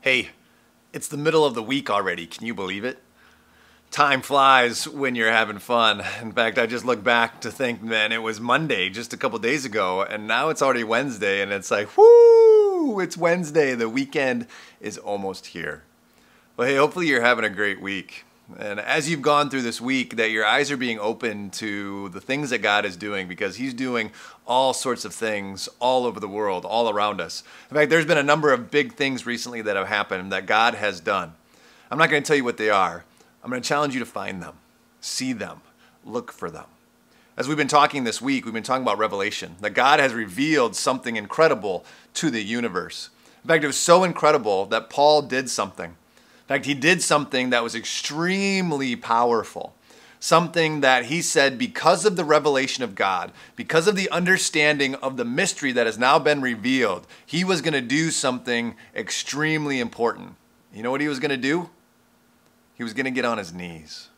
Hey, it's the middle of the week already. Can you believe it? Time flies when you're having fun. In fact, I just look back to think, man, it was Monday just a couple days ago, and now it's already Wednesday, and it's like, whoo, it's Wednesday. The weekend is almost here. Well, hey, hopefully you're having a great week. And as you've gone through this week, that your eyes are being opened to the things that God is doing, because He's doing all sorts of things all over the world, all around us. In fact, there's been a number of big things recently that have happened that God has done. I'm not going to tell you what they are. I'm going to challenge you to find them, see them, look for them. As we've been talking this week, we've been talking about Revelation, that God has revealed something incredible to the universe. In fact, it was so incredible that Paul did something. In fact, he did something that was extremely powerful. Something that he said, because of the revelation of God, because of the understanding of the mystery that has now been revealed, he was going to do something extremely important. You know what he was going to do? He was going to get on his knees.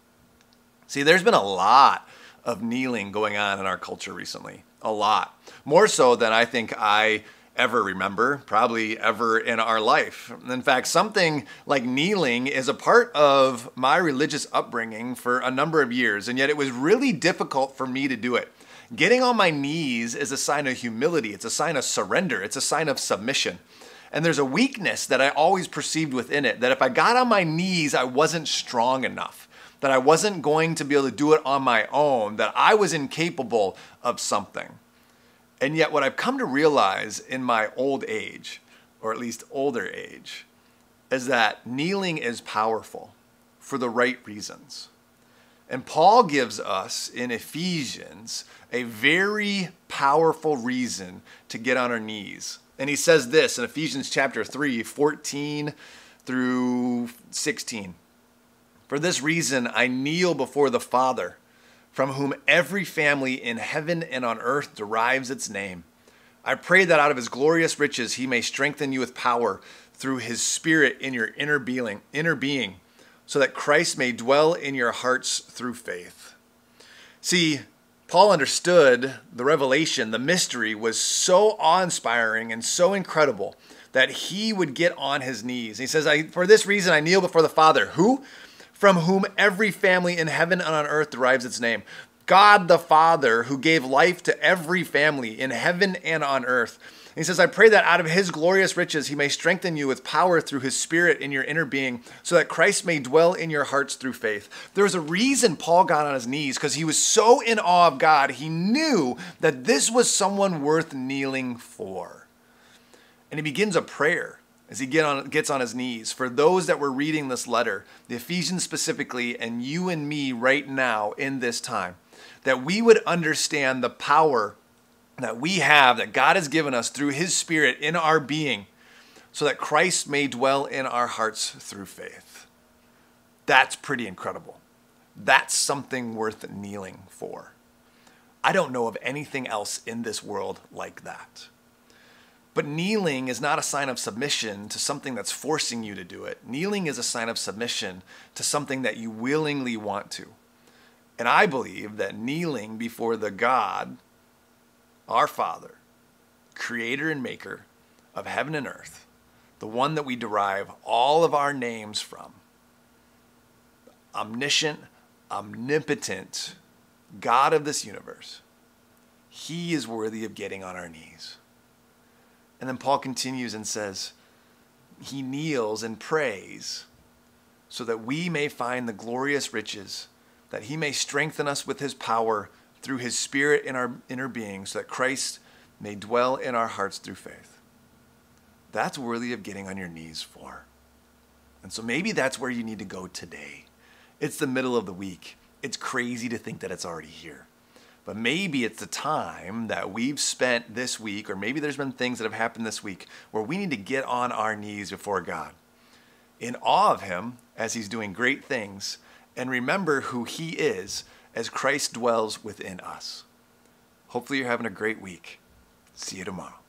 See, there's been a lot of kneeling going on in our culture recently. A lot. More so than I think I ever remember, probably ever in our life. In fact, something like kneeling is a part of my religious upbringing for a number of years, and yet it was really difficult for me to do it. Getting on my knees is a sign of humility. It's a sign of surrender. It's a sign of submission. And there's a weakness that I always perceived within it, that if I got on my knees, I wasn't strong enough, that I wasn't going to be able to do it on my own, that I was incapable of something. And yet what I've come to realize in my old age, or at least older age, is that kneeling is powerful for the right reasons. And Paul gives us in Ephesians a very powerful reason to get on our knees. And he says this in Ephesians chapter 3, 14 through 16. For this reason I kneel before the Father, from whom every family in heaven and on earth derives its name. I pray that out of his glorious riches he may strengthen you with power through his Spirit in your inner being, so that Christ may dwell in your hearts through faith. See, Paul understood the revelation, the mystery was so awe-inspiring and so incredible that he would get on his knees. He says, for this reason I kneel before the Father. Who? From whom every family in heaven and on earth derives its name. God the Father, who gave life to every family in heaven and on earth. And he says, I pray that out of his glorious riches he may strengthen you with power through his Spirit in your inner being, so that Christ may dwell in your hearts through faith. There's a reason Paul got on his knees, because he was so in awe of God. He knew that this was someone worth kneeling for. And he begins a prayer as he gets on his knees for those that were reading this letter, the Ephesians specifically, and you and me right now in this time, that we would understand the power that we have, that God has given us through his Spirit in our being, so that Christ may dwell in our hearts through faith. That's pretty incredible. That's something worth kneeling for. I don't know of anything else in this world like that. But kneeling is not a sign of submission to something that's forcing you to do it. Kneeling is a sign of submission to something that you willingly want to. And I believe that kneeling before the God, our Father, creator and maker of heaven and earth, the one that we derive all of our names from, omniscient, omnipotent God of this universe, he is worthy of getting on our knees. And then Paul continues and says, he kneels and prays so that we may find the glorious riches, that he may strengthen us with his power through his Spirit in our inner being, so that Christ may dwell in our hearts through faith. That's worthy of getting on your knees for. And so maybe that's where you need to go today. It's the middle of the week. It's crazy to think that it's already here. But maybe it's the time that we've spent this week, or maybe there's been things that have happened this week where we need to get on our knees before God, in awe of him as he's doing great things, and remember who he is as Christ dwells within us. Hopefully you're having a great week. See you tomorrow.